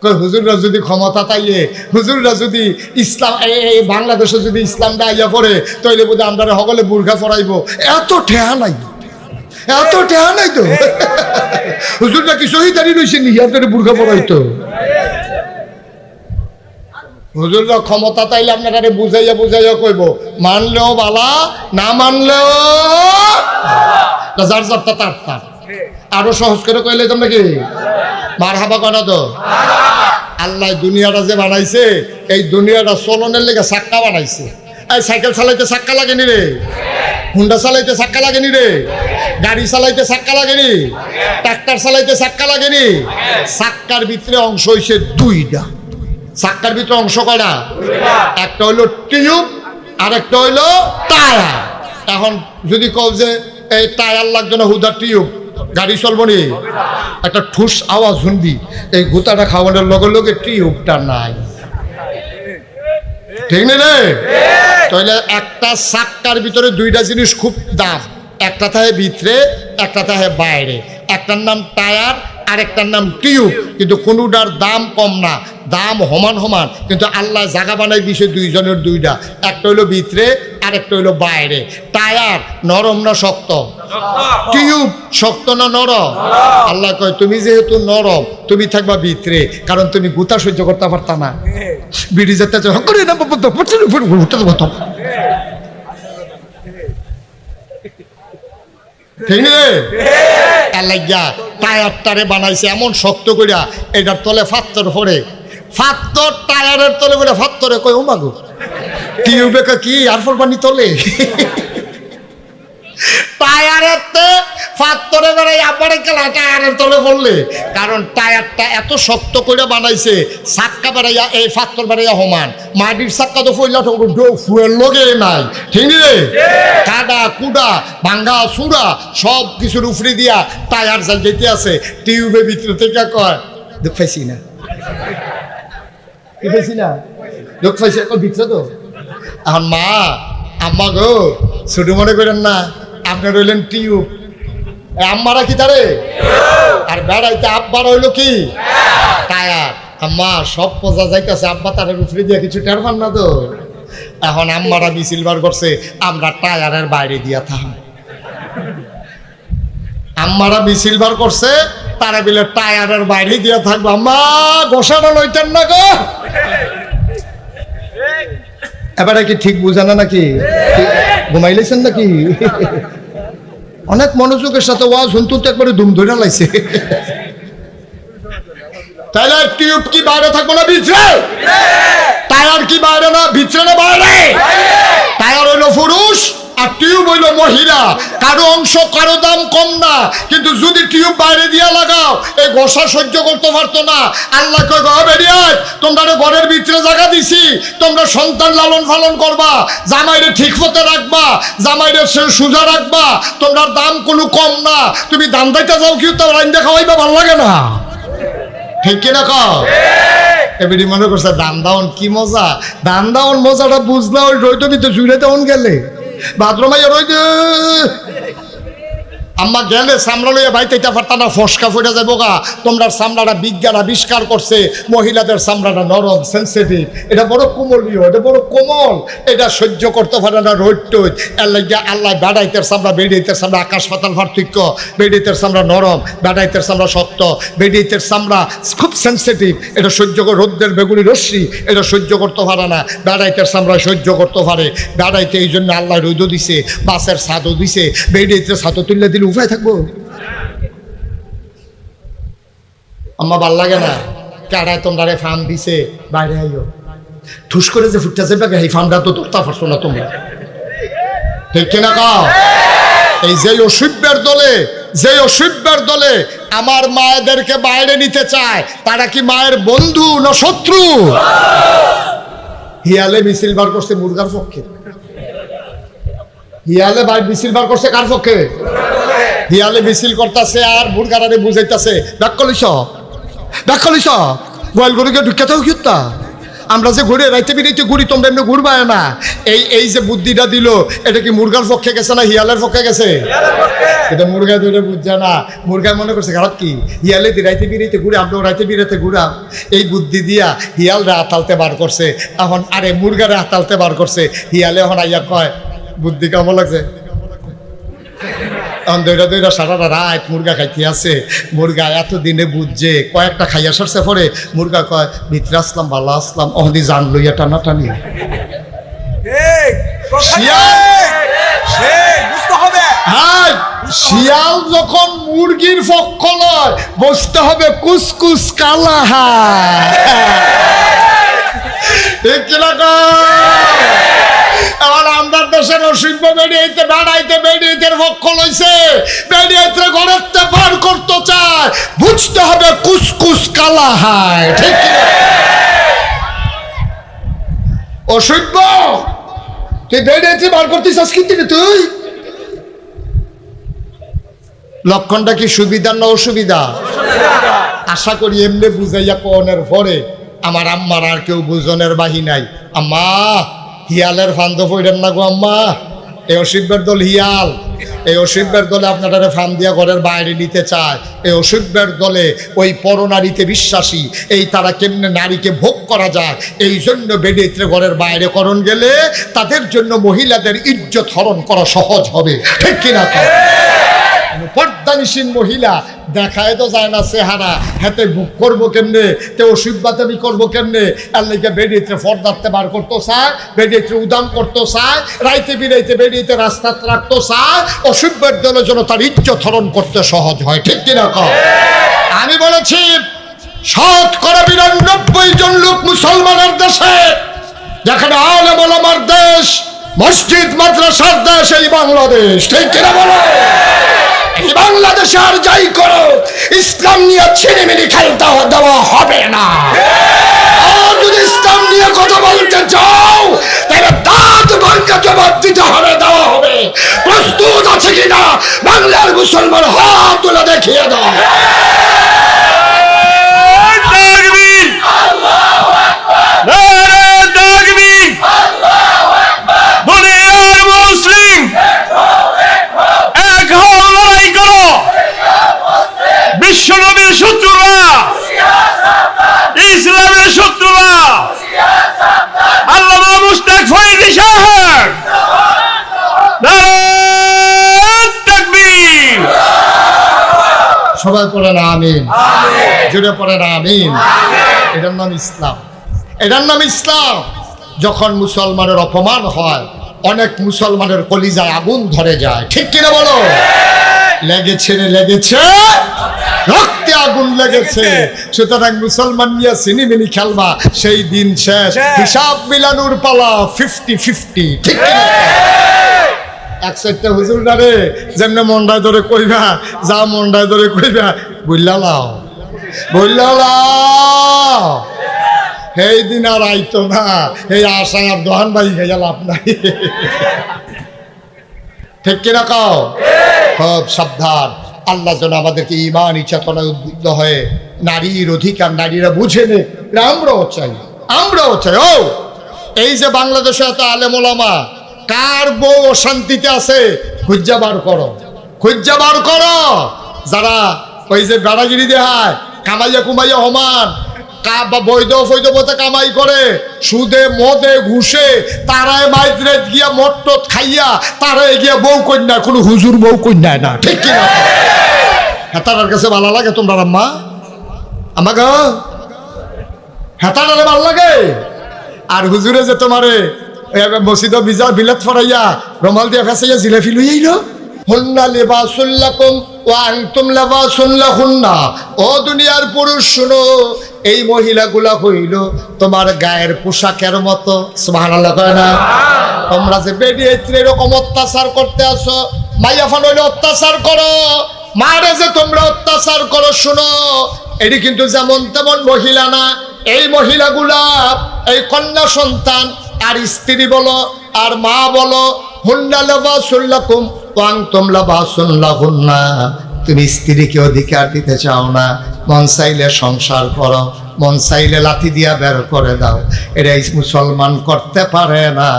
কই হুজুররা যদি ক্ষমতা তাইয়ে, হুজুররা যদি ইসলাম এই বাংলাদেশে যদি ইসলামটা আইয়া পড়ে, তাইলে বোধহয় আমরা সকলে বুরখা পরাইব। এত ঠেহা নাই, এত ঠেহা নাই তো। হুজুররা কি শহীদারি রয়েছে নি আপনার বুরখা পরাইতো? হুজুররা ক্ষমতা তাইলে আপনারা বুঝাইয়া বুঝাইয়া কইব, মানলেও বালা, না মানলেও যার যারটা তার তার। আরো সহজ করে কইলে তোমরা কি মারহাবা কনা তো? আল্লাহ দুনিয়াটা যে বানাইছে, এই দুনিয়াটা চলনের লেগে চাক্কা বানাইছে। এই সাইকেল চালাইতে চাক্কা লাগেনি রে? হুন্ডা চালাইতে চাক্কা লাগেনি রে? গাড়ি চালাইতে চাক্কা লাগেনি? ট্রাক্টর চালাইতে চাক্কা লাগেনি? চাক্কার ভিতরে অংশ হইছে দুইটা। চাক্কার ভিতরে অংশ কয়টা? একটা হইলো টিউব আর একটা হইলো টায়ার। এখন যদি কও যে এই টায়ার লাগবে না, হুদা টিউব, গাড়ি চলবো নি? একটা ঠুস আওয়াজ শুনবি, এই গুতাটা খাওয়ানোর লগে লগে টিউবটা নাই, ঠিক নেই রে? তাহলে একটা চাক্কার ভিতরে দুইটা জিনিস খুব দাম, একটা থাকে ভিতরে, একটা থাকে বাইরে। একটার নাম টায়ার আর একটার নাম টিউব, কিন্তু কোনোটার দাম কম না, দাম সমান সমান। কিন্তু আল্লাহ জায়গা বানাই দিছে দুইজনের দুইটা, একটা হইলো ভিতরে আর একটা হইলো বাইরে। টায়ার নরম না শক্ত? টিউব শক্ত না নরম? আল্লাহ কয় তুমি যেহেতু নরম, তুমি থাকবা ভিতরে, কারণ তুমি গুতা সহ্য করতে পারতা না। বিড়ি যেতে ঠিক রে? টায়ারটারে বানাইছে এমন শক্ত করিয়া, এটার তলে ফাত্তর পড়ে, ফাত্তর টায়ারের তলে করে ফাত্তরে কই ও মাগো, টিউবে কি আর ফলবানি তলে টায়ারের ফাত্তরে বেড়াই আবার খেলা টায়ারের তলে পড়লে। কারণ টায়ারটা এত শক্ত করে বানাইছে, চাক্কা বেড়াইয়া এই ফাত্তর বেড়াইয়া সমান। মাটির চাক্কা তো ফইলা ফুয়ের লগে নাই, ঠিক রে? কাদা কুডা ভাঙ্গা চূড়া সব কিছুর উফরে দিয়া টায়ার জাল যেতে আছে। টিউবের ভিতরে থেকে কয় দুঃখ পাইছি না, কি পাইছি না, দুঃখ পাইছি ভিতরে তো। এখন মা আম্মা গো ছোট মনে করেন না, আপনার রইলেন টিউব, আম্মারা কি তারে, আর বেড়াইতে আব্বার হইলো কি টায়ার। আম্মা সব পচা যাইতেছে, আব্বা তারের উপরে দিয়ে কিছু টের পান না তো। এখন আম্মারা মিছিল বার করছে, আমরা টায়ারের বাইরে দিয়া থাম। আম্মারা মিছিল বার করছে, তারা বিলে টায়ারের বাইরে দিয়া থাকবো। আম্মা গোসাটা লইতেন না গো। এবারে কি ঠিক বুঝে না নাকি? ঘুমাইলেছেন নাকি? অনেক মনোযোগের সাথে ওয়াজ শুনতে তো একবারে দুম ধরে লাইছে। তাহলে টিউব কি বাইরে থাকবো না ভিতরে? টায়ার কি বাইরে না ভিতরে না বাইরে? টায়ার হইলো পুরুষ আর টিউব হইলো মহিলা। কারো অংশ কারো দাম কম না, কিন্তু যদি টিউব বাইরে দিয়া লাগাও, এই গোসা সহ্য করতে পারতো না। আল্লাহ কয় গো বেরিয়ায়, তোমরা ঘরের ভিতরে জায়গা দিছি, তোমরা সন্তান লালন পালন করবা, জামাইরে ঠিক মতো রাখবা, জামাইরে সোজা রাখবা, তোমরা দাম কোনো কম না। তুমি দাম দাইতে যাও কি তো রাইন দেখা হইবা, ভালো লাগে না, ঠিক কিনা কও? এবারে মনে করছে দান দাওন কি মজা, দান দাওন মজাটা বুঝলা ওই রইতো ভিতরে জুড়ে তেমন গেলে বাথরুমাইয়া রইতে আম্মা গেলে চামড়া লইয়া বাইতে পারতা না, ফসকা ফুটে যাবো গা। তোমরা চামড়াটা বিজ্ঞান আবিষ্কার করছে, মহিলাদের চামড়াটা নরম সেন্সিটিভ, এটা বড় কোমলীয়, এটা বড় কোমল, এটা সহ্য করতে পারে না রোদ টোদ। এর লাগিয়া আল্লাহ বেড়াইতের চামড়া বেড়াইতের চামড়া আকাশ পাতাল পার্থক্য। বেড়াইতের চামড়া নরম, বেড়াইতের চামড়া শক্ত। বেড়াইতের চামড়া খুব সেন্সিটিভ, এটা সহ্য করে রোদ্রের বেগুনি রশ্মি এটা সহ্য করতে পারে না, বেড়াইতের চামড়া সহ্য করতে পারে। বেড়াইতে এই জন্য আল্লাহ রোদও দিছে, বাসের ছাদও দিছে, বেড়াইতে ছাদও তুললে দিলে উপায় থাকবো। আম্মা ভাল লাগে না, কারায় তোমরা ফার্ম দিছে, বাইরে আইও ঠুস করে যে ফুটতে যাবে, এই ফার্মটা তো ধরতে পারছো না তোমরা, ঠিক কিনা কও? এই যে অসভ্যের দলে, যে অসভ্যের দলে আমার মায়েদেরকে বাইরে নিতে চায়, তারা কি মায়ের বন্ধু না শত্রু? হিয়ালে মিছিল বার করছে মুরগার পক্ষে, হিয়ালে মিছিল বার করছে কার পক্ষে? হিয়ালে মিছিল করতেছে আর মুরগারে বুঝাইতেছে ব্যাকলিস ব্যাকলিস গোয়াল গরুকে ঢুকে থাও কিতা আমরা যে ঘুরে রাইতে বিরাইতে ঘুরি, তোমরা এমনি ঘুরবা না। এই যে বুদ্ধিটা দিল, এটা কি মুরগার পক্ষে গেছে না হিয়ালের পক্ষে গেছে? এটা মুরগা দুইটা বুঝছে না। মুরগা মনে করছে খারাপ কি, হিয়ালে রাইতে বিরাইতে ঘুরে, আমরাও রাইতে বিরাইতে ঘুরাম। এই বুদ্ধি দিয়া হিয়ালরা আতালতে বার করছে। এখন আরে মুরগারে আতালতে বার করছে। হিয়ালে এখন আইয়া কয়, বুদ্ধি কেমন লাগছে? এখন দৈরা দৈরা সারা রাত মুরগা খাইতে আছে। মুরগা এতদিনে বুঝছে, কয়েকটা খাইয়া সরছে পরে মুরগা কয়, ভিতরে আসলাম, ভালো আসলাম, অহদি জান লইয়া টানা টানি। শিয়াল যখন মুরগির পক্ষ লয়, বসতে হবে কুসকুস কালা। এবার আমরা দেশের অসভ্য বেরিয়েতে বেড়াইতে বেরিয়েতের পক্ষ লইছে, বেরিয়েতে ঘরের পার করতে চায়, বুঝতে হবে কুসকুস কালা হায়। ঠিক অসভ্য, তুই বেরিয়েতে বার করতেছিস কিন্তু তুই লক্ষণটা কি সুবিধা না অসুবিধা? আশা করি এমনি বুঝাইয়া কোনের পরে আমার আম্মার আর কেউ বুঝনের বাহি নাই। আম্মা হিয়ালের ফান্দ পড়েন না গো আম্মা, এই অসভ্যের দল হিয়াল, এই অসভ্যের দলে আপনারা ফান দিয়া ঘরের বাইরে নিতে চায়। এই অসভ্যের দলে ওই পরনারীতে বিশ্বাসী, এই তারা কেমনে নারীকে ভোগ করা যায়, এই জন্য বেডিত্রে ঘরের বাইরে করণ গেলে তাদের জন্য মহিলাদের ইজ্জত হরণ করা সহজ হবে। ঠিক কিনা? পর্দানিসীন মহিলা দেখায় তো যায় না চেহারা, হাতে বুক করবো কেমনে, তে অসভ্যতামি করবো কেমনে, আর লেগে বেডিতে ফর্দাতে বার করতে চায়, বেডিতে উদাম করতে চায়, রাইতে বিরাইতে বেডিতে রাস্তা রাখতে চায়। অসভ্যের দলের জন্য তার ইজ্জত হরণ করতে সহজ হয়। ঠিক কিনা? আমি বলেছি 99% জন লোক মুসলমানের দেশে, যেখানে আলেম ওলামার দেশ, মসজিদ মাদ্রাসার দেশ এই বাংলাদেশ। ঠিক কিনা বলো? এই বাংলাদেশে আর যাই করো, ইসলাম নিয়ে ছিনিমিনি খেলতে দেওয়া হবে না। আর যদি ইসলাম নিয়ে কথা বলতে চাও, তাহলে দাঁত ভাঙা জবাব দিতে হবে, দেওয়া হবে। প্রস্তুত আছে কিনা বাংলার মুসলমান? হাত তুলে দেখিয়ে দাও। বিশ্বনবীর শত্রুরা, ইসলামের শত্রুরা, আল্লামা মুশতাক ফরিদী সাহেব, নারায়ে তাকবীর। সবাই পড়েন আমিন, জোরে পড়েন আমিন। এটার নাম ইসলাম, এটার নাম ইসলাম। যখন মুসলমানের অপমান হয়, অনেক মুসলমানের কলিজায় আগুন ধরে যায়। ঠিক কিনা বলো? লেগেছে রে লেগেছে, রক্তে আগুন লেগেছে। সুতরাং মুসলমান নিয়ে সিনেমিনি খেলবা, সেই দিন শেষ। হিসাব মিলানোর পালা 50-50। ঠিক কিনা? এক সাইডটা হুজুর ডারে যেমনে মন্ডায় ধরে কইবা, যা মন্ডায় ধরে কইবা, বললা লাও, বললা লাও। সেই দিন আর আইতো না, এই আশায় আর দোহান ভাই গেছে লাভ নাই। ঠিক কিনা কও? খুব সাবধান। আল্লাহ যেন আমাদেরকে ঈমানি চেতনায় উদ্বুদ্ধ হয়ে নারীর অধিকার নারীরা বুঝে নে, আমরাও চাই, আমরাও চাই। ও এই যে বাংলাদেশে এত আলেম ওলামা, কার বউ অশান্তিতে আছে খুঁজা বার করো, খুঁজা বার করো। যারা ওই যে বেড়াগিরি দেখায়, কামাইয়া কুমাইয়া হমান, বৈধ ফৈধ পথে কামাই করে, সুদে মদে ঘুষে, তারাই মাইদ্রে গিয়া মট খাইয়া, তারাই গিয়া বউ কন্যা, কোনো হুজুর বউ কন্যায় না। ঠিক কিনা? হেতাটার কাছে ভালো লাগে তোমরা আম্মা? আমাকে হেতাটারে ভালো লাগে? আর হুজুরে যে তোমারে মসজিদ বিলাত ফরাইয়া রমাল দিয়া ফেসাইয়া জিলাফি লইয়াইল, হুন্না লিবাসুল লাকুম ওয়া আনতুম লিবাসুল লাহুন্না। ও দুনিয়ার পুরুষ শুনো, এই মহিলাগুলা হইল তোমার গায়ের পোশাকের মতো। সুবহানাল্লাহ কয় না? তোমরা যে বেরিয়ে এরকম অত্যাচার করতে আসো, মাইয়াফান হইলে অত্যাচার করো, মারে যে তোমরা অত্যাচার করো, শুনো এটি কিন্তু যেমন তেমন মহিলা না। এই মহিলাগুলা, এই কন্যা সন্তান আর স্ত্রী বলো আর মা বলো, হুন্না লিবাসুল লাকুম ওয়া আনতুম লিবাসুল লাহুন্না। তুমি স্ত্রীকে অধিকার দিতে চাও না, মন চাইলে সংসার করো, মন চাইলে লাথি দিয়া বের করে দাও। এটা মুসলমান করতে পারে না,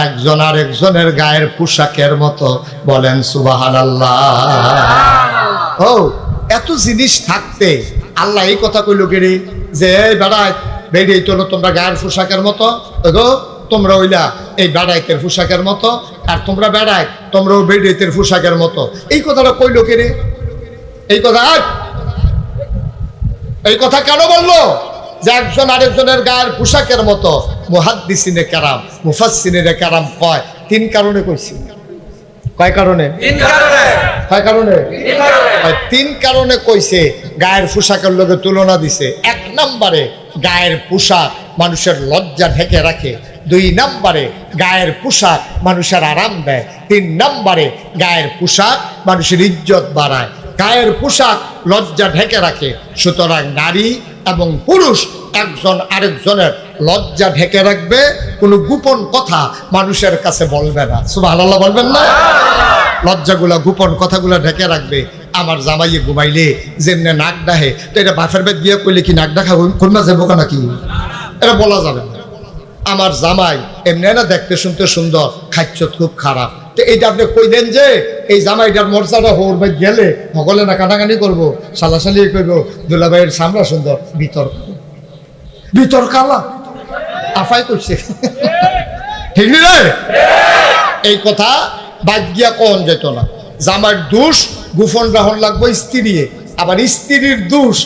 একজন আরেকজনের গায়ের পোশাকের মতো। বলেন সুবহানাল্লাহ। ও এত জিনিস থাকতে আল্লাহ এই কথা কইল কেড়ে যে এই বেড়ায় বেরিয়ে তোলো তোমরা গায়ের পোশাকের মতো, গো তোমরা হইলা এই বেড়াইতের পোশাকের মতো, আর তোমরা বেড়াই তোমরাও বেড়াইতের পোশাকের মতো। এই কথাটা কইল কেড়ে? এই কথা কেন বললো যে একজন আরেকজনের গায়ের পোশাকের মতো? মুহাদ্দিসিনে কেরাম মুফাসসিরিনে কেরাম কয় তিন কারণে কইছি। কয় কারণে? কয় কারণে? তিন কারণে কইছে। গায়ের পোশাকের লগে তুলনা দিছে। এক নম্বরে গায়ের পোশাক মানুষের লজ্জা ঢেকে রাখে। দুই নম্বরে গায়ের পোশাক মানুষের আরাম দেয়। তিন নম্বরে গায়ের পোশাক মানুষের ইজ্জত বাড়ায়। গায়ের পোশাক লজ্জা ঢেকে রাখে, সুতরাং নারী এবং পুরুষ একজন আরেকজনের লজ্জা ঢেকে রাখবে, কোনো গোপন কথা মানুষের কাছে বলবে না। সুবহানাল্লাহ বলবেন না? লজ্জাগুলা গোপন কথাগুলা ঢেকে রাখবে। আমার জামাইয়ে ঘুমাইলে যেমনে নাক ডাহে, তো এটা বাফের বেদ গিয়ে কইলে কি নাক ডাকা কন্যা যাবো নাকি? এটা বলা যাবে না। আমার জামাই এমনি না দেখতে শুনতে সুন্দর, খাচ্ছ খুব খারাপ, তো এইটা আপনি কই দেন যে এই জামাইটার মর্যাদা হোর ভাই গেলে সকলে না কাটাকানি করবো, সালাসালি করবো, দুলাভাইয়ের সামরা সুন্দর, ভিতর কালা আফাই করছে। ঠিক রে? এই কথা বাদ গিয়া কোন যেত না। জামার দোষ গোপন রাহন লাগবো স্ত্রী, আবার স্ত্রীর দোষ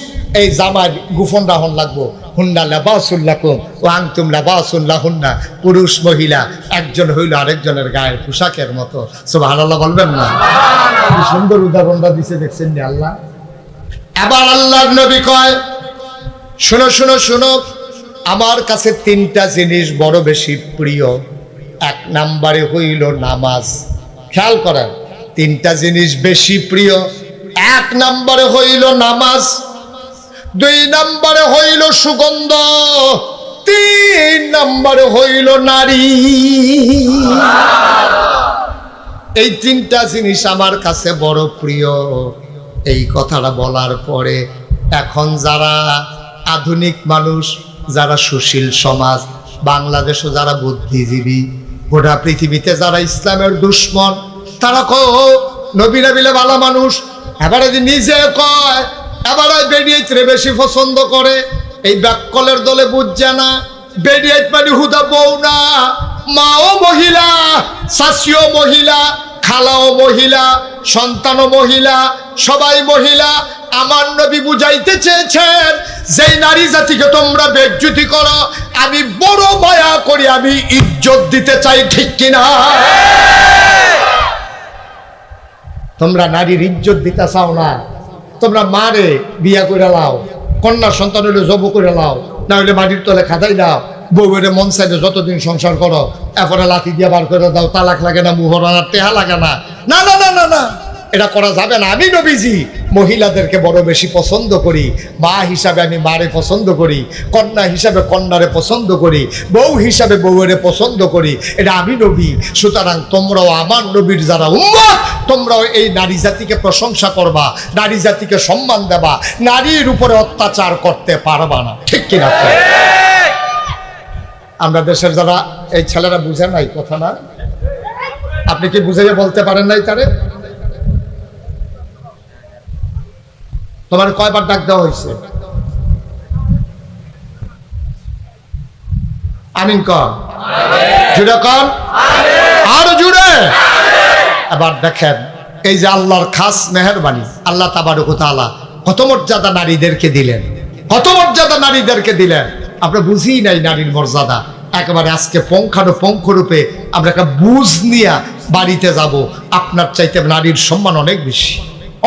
এই জামার গোপন রাহন লাগবো। হুন্না লাবাসুল লাকুম ওয়া আনতুম লাবাসুল লাহুন্না। পুরুষ মহিলা একজন হইল আরেকজনের গায়ের পোশাকের মতো। সুবহানাল্লাহ বলবেন না? কি সুন্দর উদাহরণটা দিছে, দেখছেন নি আল্লাহ? এবার আল্লাহর নবী কয়, শোনো শোনো শোনো, আমার কাছে তিনটা জিনিস বড় বেশি প্রিয়। এক নম্বরে হইল নামাজ। খেয়াল করেন, তিনটা জিনিস বেশি প্রিয়। এক নম্বরে হইল নামাজ, দুই নম্বরে হইল সুগন্ধ, তিন নম্বরে হইল নারী। এই তিনটা জিনিস আমার কাছে বড় প্রিয়। এই কথাটা বলার পরে এখন যারা আধুনিক মানুষ, যারা সুশীল সমাজ, বাংলাদেশে যারা বুদ্ধিজীবী, গোটা পৃথিবীতে যারা ইসলামের দুশ্মন, তারা কয় নবীরা বিলে ভালো মানুষ। এবারে নিজে কয়, এবারে বেডিয়েতরে বেশি পছন্দ করে। এই ব্যাককলের দলে বুঝছে না, বেডিয়েত মানে হুদা বউ না, মাও মহিলা, শাশিও মহিলা, খালাও মহিলা, সন্তানও মহিলা, সবাই মহিলা। আমার নবী বুঝাইতে চেয়েছেন, যেই নারী জাতিকে তোমরা বেজ্জতি করো, আমি বড় মায়া করি, আমি ইজ্জত দিতে চাই। ঠিক কিনা? তোমরা নারীর ইজ্জত দিতে চাও না, তোমরা মারে বিয়া করে লাও, কন্যা সন্তান হইলে জব করে লাও, না হইলে মাটির তলে খাতাই দাও, বউয়ের মন চাইলে যতদিন সংসার করো, এরপরে লাঠি দিয়ে বার করে দাও, তালাক লাগে না, মুহরানার টেহা লাগে না। না না না না না, এটা করা যাবে না। আমি নবীজি মহিলাদেরকে বড় বেশি পছন্দ করি। মা হিসাবে আমি মারে পছন্দ করি, কন্যা হিসাবে কন্যারে পছন্দ করি, বউ হিসাবে বউয়েরে পছন্দ করি। এটা আমি নবী। সুতরাং তোমরাও আমার নবীর যারা উম্মত, তোমরাও এই নারী জাতিকে প্রশংসা করবা, নারী জাতিকে সম্মান দেবা, নারীর উপরে অত্যাচার করতে পারবা না। ঠিক কিনা? আমরা দেশের যারা এই ছেলেরা বুঝে নাই কথা না, আপনি কি বুঝাইয়া বলতে পারেন নাই তারে? তোমার কয়বার ডাক দেওয়া হয়েছে? আমিন কর, জুড়ে কর, আর জুড়ে। এবার দেখেন, এই যে আল্লাহর খাস মেহেরবানি, আল্লাহ তাবারক ওয়া তাআলা কত মর্যাদা নারীদেরকে দিলেন, কত মর্যাদা নারীদেরকে দিলেন। আমরা বুঝি নাই নারীর মর্যাদা। একেবারে আজকে পুঙ্খানুপুঙ্খ রূপে আমরা একটা বুঝ নিয়ে বাড়িতে যাব। আপনার চাইতে নারীর সম্মান অনেক বেশি,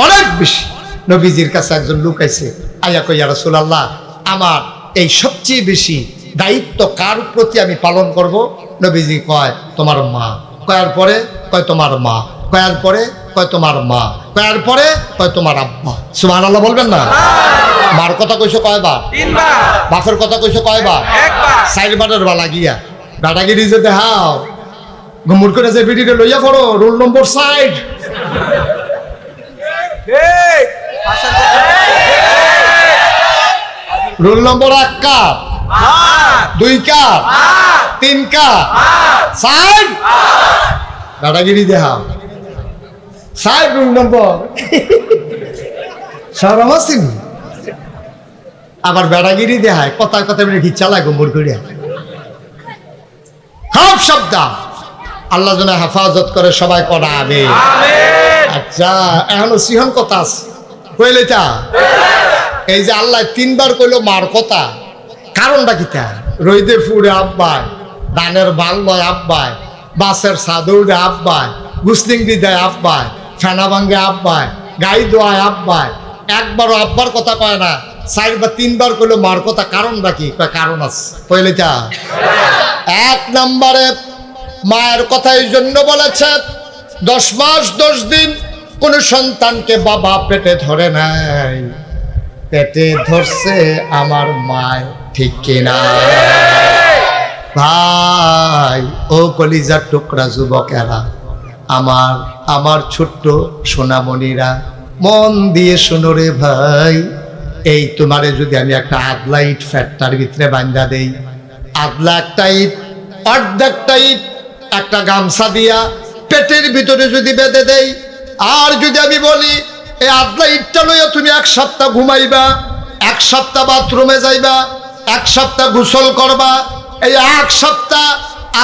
অনেক বেশি। নবীজির কাছে একজন লোক আইছে, আয়া কই, ইয়া রাসূলুল্লাহ, আমার এই সবচেয়ে বেশি দায়িত্ব কার প্রতি আমি পালন করব? নবীজি কয়, তোমার মা। কয়ার পরে কয়, তোমার মা। কয়ার পরে কয়, তোমার মা। কয়ার পরে কয়, তোমার আব্বা। সুবহানাল্লাহ বলবেন না? মার কথা কইছো কয়বার? তিনবার। বাপের কথা কইছো কয়বার? একবার। চারবারের বালা গিয়া দাদাগিরি যে দেখাও, ঘুমুর করে যে বিডিতে লইয়া পড়ো, roll number 60। Roll number 1 cup 2 cup 3 cup 4 দাদাগিরি দেখাও 4 রোল নম্বর সরম আছে আবার বেড়াগিরি দেখায় কথায় কথায় ঘিচ্ছা লাগে গম্বর করিয়া সব শব্দ আল্লাহ যেন হেফাজত করে সবাই করা আবে আচ্ছা এখনো সিহন কথা আছে কইলে তা এই যে আল্লাহ 3 বার কইলো মার কথা কারণটা কিতা রইদে ফুড়ে আব্বাই ধানের বাল লয় আব্বাই বাসের সাদৌড়ে আব্বাই গুসলিং দেয় আব্বাই ফেনা ভাঙ্গে আব্বাই গাই দোয়ায় আব্বাই একবারও আব্বার কথা কয় না 4 বা 3 বার কইলো মার কথা কারণটা কি কারণ আছে কইলে তা 1 নম্বরে মায়ের কথা এই জন্য বলেছে 10 মাস 10 দিন কোন সন্তানকে বাবা পেটে ধরে নাই পেটে ধরছে আমার মায় ঠিক কিনা ভাই ও কলিজার টুকরা যুবকেরা আমার ছোট্ট সোনামণিরা মন দিয়ে শোনো রে ভাই এই তোমারে যদি আমি একটা আদলা ইট ফ্যাটটার ভিতরে বান্ধা দেই আদলা একটা ইট অর্ধেকটা ইট একটা গামছা দিয়া পেটের ভিতরে যদি বেঁধে দেই আর যদি আমি বলি এই আদলা ইটটা লইয়া তুমি 1 সপ্তাহ ঘুমাইবা 1 সপ্তাহ বাথরুমে যাইবা 1 সপ্তাহ গোসল করবা এই 1 সপ্তাহ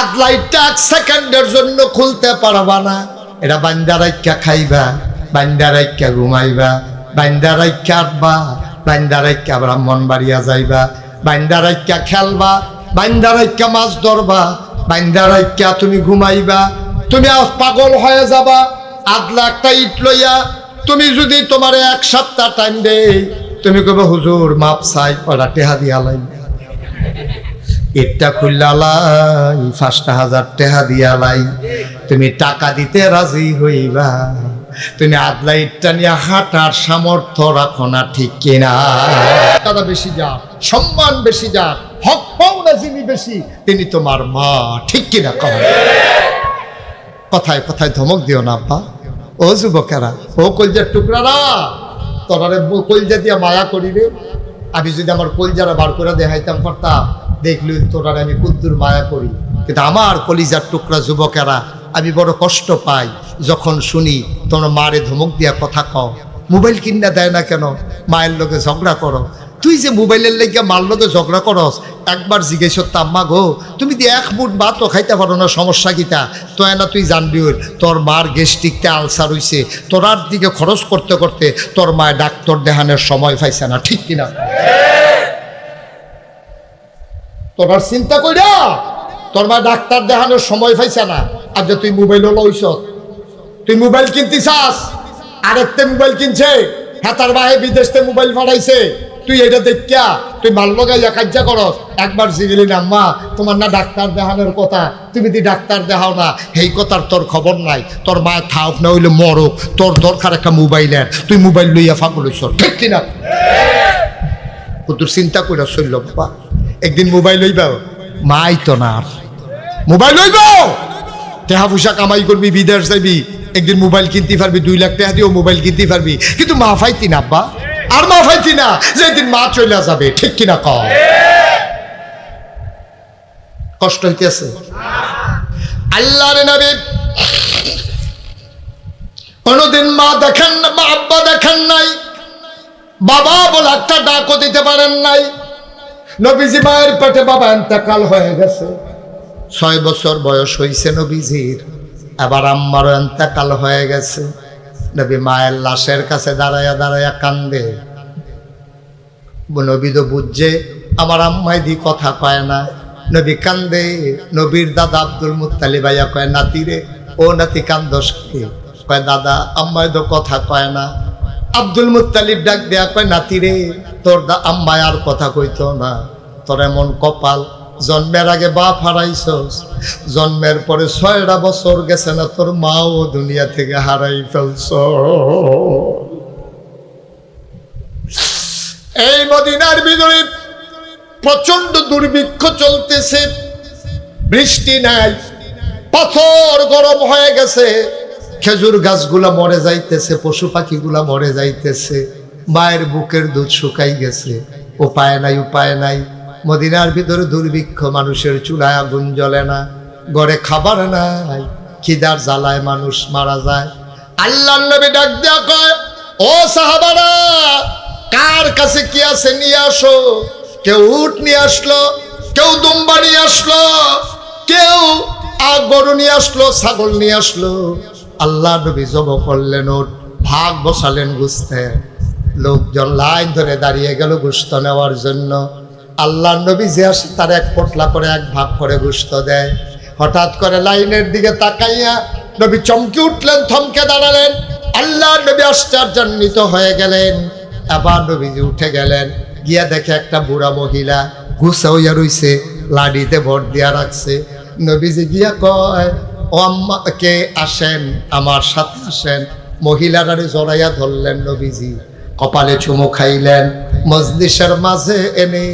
আদলা ইটটা 1 সেকেন্ডের জন্য খুলতে পারবা না এটা বান্দা রাইখা খাইবা বান্দা রাইখা ঘুমাইবা বান্দা রাইখা আটবা বান্দা রাইখা ব্রাহ্মণবাড়িয়া যাইবা বান্দা রাইখা খেলবা বান্দা রাইখা মাছ ধরবা বান্দা রাইখা তুমি ঘুমাইবা তুমি পাগল হয়ে যাবা আদলা একটা ইট লইয়া তুমি যদি তোমার 1 সপ্তাহ টাইম দেই তুমি কবে হুজুর মাপ চাই পড়া টেহা দিয়া লাই ইটটা খুললাই 5000 টেহা দিয়া লাই তুমি টাকা দিতে রাজি হইবা তুমি আদলা ইটটা নিয়ে হাঁটার সামর্থ্য রাখো না ঠিক কিনা দাদা বেশি যার সম্মান বেশি যার হক পাওনা যিনি বেশি তিনি তোমার মা ঠিক কিনা কথায় কথায় ধমক দিও না আব্বা ও যুবকেরা ও কলজার টুকরারা তোরারে কলজা দিয়া মায়া করি রে আমি যদি আমার কলজারা বার করে দেখাইতাম পারতাম দেখলি তোরারে আমি কুদ্দুর মায়া করি কিন্তু আমার কলিজার টুকরা যুবকেরা আমি বড় কষ্ট পাই যখন শুনি তোমার মারে ধমক দিয়া কথা কও মোবাইল কিনা দেয় না কেন মায়ের লোকে ঝগড়া করো তুই যে মোবাইলের লেগে মার লোকে ঝগড়া করস একবার জিজ্ঞেস আম্মা গো তুমি দিয়ে 1 মুঠ ভাতও খাইতে পারো না সমস্যা কিটা তো না তুই জানবি তোর মার গ্যাস্ট্রিকতে আলসার হইছে তোরার দিকে খরচ করতে করতে তোর মায় ডাক্তার দেখানোর সময় পাইছে না ঠিক কিনা তোরার চিন্তা কইরা তোর মা ডাক্তার দেখানোর সময় পাইছে না আর যে তুই মোবাইলও লইছ তুই মোবাইল কিনতে চাস আরেকটা মোবাইল কিনছে হাতার বাহে বিদেশতে মোবাইল পাঠাইছে তুই এটা দেখিয়া তুই মাল লগাইয়া কাজ্জা করস একবার জিগেলি না আম্মা তোমার না ডাক্তার দেখানোর কথা তুমি যদি ডাক্তার দেখাও না এই কথার তোর খবর নাই তোর মায়ের থাক না হইলে মরক তোর দরকার একটা মোবাইলের তুই মোবাইল লইয়া ফাঁকল হইছ ঠিক কিনা তোর চিন্তা করে চলল বাবা একদিন মোবাইল লইবা মাই তো না মোবাইল লইব টেহা পয়সা কামাই করবি বিদেশ যাবি একদিন মোবাইল কিনতে পারবি 2 লাখ টাকা দিয়েও মোবাইল কিনতে পারবি কিন্তু মা ফাইতি না আব্বা আর মা ফাইতি না যেদিন মা চলে যাবে ঠিক কিনা কষ্ট হইতেছে আল্লাহর নবী কোনদিন মা দেখেন না মা আব্বা দেখেন নাই বাবা বলে একটা ডাকও দিতে পারেন নাই নবীজি মায়ের পেটে বাবা ইন্তেকাল হয়ে গেছে 6 বছর বয়স হয়েছে নবীজির আবার আম্মারও ইন্তেকাল হয়ে গেছে নবী মায়ের লাশের কাছে দাঁড়ায়া দাঁড়ায়া কান্দে নবী তো বুঝছে আমার আম্মাই দি কথা কয় না নবী কান্দে নবীর দাদা আব্দুল মুত্তালিব আইয়া কয় নাতি রে ও নাতি কান্দস কি কয় দাদা আম্মাই তো কথা কয় না আব্দুল মুত্তালিব ডাক দেয়া কয় নাতি রে তোর আম্মাই আর কথা কইতো না তোর এমন কপাল জন্মের আগে বাপ হারাইছস জন্মের পরে 6টা বছর গেছে না তোর মাও দুনিয়া থেকে হারাই ফেলছ এই মদিনার ভিতরে প্রচন্ড দুর্ভিক্ষ চলতেছে বৃষ্টি নাই পাথর গরম হয়ে গেছে খেজুর গাছগুলা মরে যাইতেছে পশু পাখিগুলা মরে যাইতেছে মায়ের বুকের দুধ শুকাই গেছে উপায় নাই, উপায় নাই। মদিনার ভিতরে দুর্ভিক্ষ, মানুষের চুলায় আগুন জ্বলে না, ঘরে খাবার নাই, খিদার জ্বালায় মানুষ মারা যায়। আল্লাহর নবী ডাক দেয়া কয়, ও সাহাবারা, কার কাছে কি আছে নিয়ে আসো। কেউ উট নিয়ে আসলো, কেউ দুম্বা নিয়ে আসলো, কেউ গরু নিয়ে আসলো, ছাগল নিয়ে আসলো। আল্লাহ নবী জবাই করলেন উট, ভাগ বসালেন গোশতে। লোকজন লাইন ধরে দাঁড়িয়ে গেল গোশত নেওয়ার জন্য। আল্লাহ নবী যে আসে তার এক পটলা করে এক ভাগ করে গোশত দেয়। হঠাৎ করে লাইনের দিকে তাকাইয়া নবী চমকে উঠলেন, থমকে দাঁড়ালেন। আল্লাহ নবী আশ্চর্যান্বিত হয়ে গেলেন। আবার নবীজি উঠে গেলেন, গিয়া দেখে একটা বুড়া মহিলা গুছা হইয়া রইছে, লাডিতে ভর দিয়া রাখছে। নবীজি গিয়া কয়, ও আম্মা, কে আসেন, আমার সাথে আসেন। মহিলাটারে জড়াইয়া ধরলেন নবীজি, কপালে চুমু খাইলেন। মজলিসের মাঝে এনে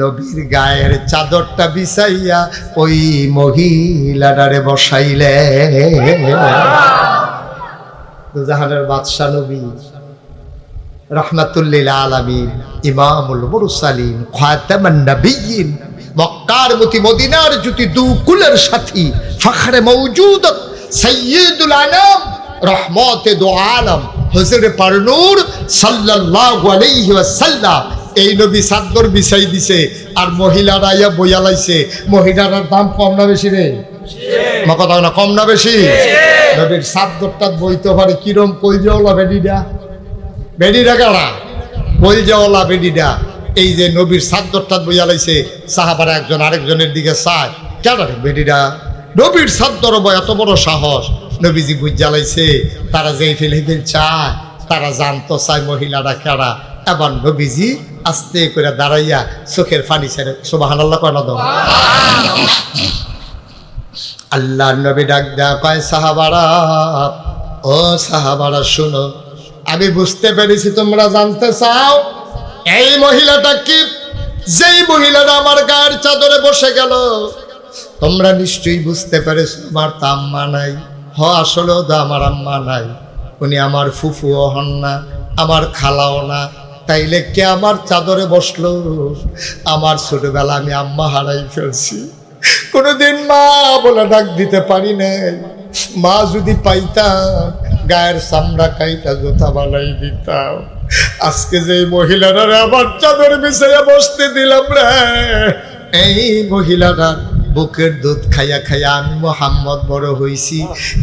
নবীর গায়ের চাদরটা বিছাইয়া ওই মহিলাটারে বসাইলেন। দুজাহানের বাদশা নবী, রাহমাতুল লিল আলামিন, ইমামুল মুরসালিন, খাতামান নবিয়্যিন, মক্কার মতি, মদিনার জ্যোতি, দু কুলের সাথী, ফখরে মওজুদত, সাইয়্যিদুল আনাম, রহমতে দু আলম, হুজুর পারনূর সাল্লাল্লাহু আলাইহি ওয়াসাল্লাম। এই নবী চাদর বিছাই দিছে, আর মহিলারা আইয়া বইয়া লাইছে। মহিলার দাম কম না বেশি রে? কথা না, কম না বেশি? নবীর চাদরটা বইতে পারে কিরম কইজওয়ালা বেডিডা, বেডিডা কারা কইজওয়ালা বেডিডা। এই যে নবীর চাদরটা বইয়া লাইছে, সাহাবারা একজন আরেকজনের দিকে চায়, কেন বেডিডা নবীর চাদর বয়, এত বড় সাহস। নবীজি বুঝ লাইছে তারা যেই ফেলে চায়, তারা জানতো চায় মহিলারা কারা। এবার নবীজি আস্তে করে দাঁড়াইয়া চোখের পানি ছেড়ে সুবহানাল্লাহ কয় না? আল্লাহ নবী ডাক দেয়া কয়, সাহাবারা, ও সাহাবারা শুনো, আমি বুঝতে পেরেছি তোমরা জানতে চাও এই মহিলাটা কি। যেই মহিলাটা আমার গায়ের চাদরে বসে গেল, তোমরা নিশ্চয়ই বুঝতে পেরেছো আমার তা আম্মা নাই। আসলেও তো আমার আম্মা নাই, উনি আমার ফুফুও হন না, আমার খালাও না। তাইলে কে আমার চাদরে বসলো? আমার ছোটবেলা আমি আম্মা হারাই ফেলছি, কোনোদিন মা বলে ডাক দিতে পারি নাই। মা যদি পাইতাম, গায়ের চামড়া কাইটা জোতা বানাই দিতাম। আজকে যে মহিলারা আমার চাদরে বিছাইয়া বসতে দিলাম রে, এই মহিলারা বুকের দুধ খাইয়া খাইয়া আমি মোহাম্মদ বড় হইছি।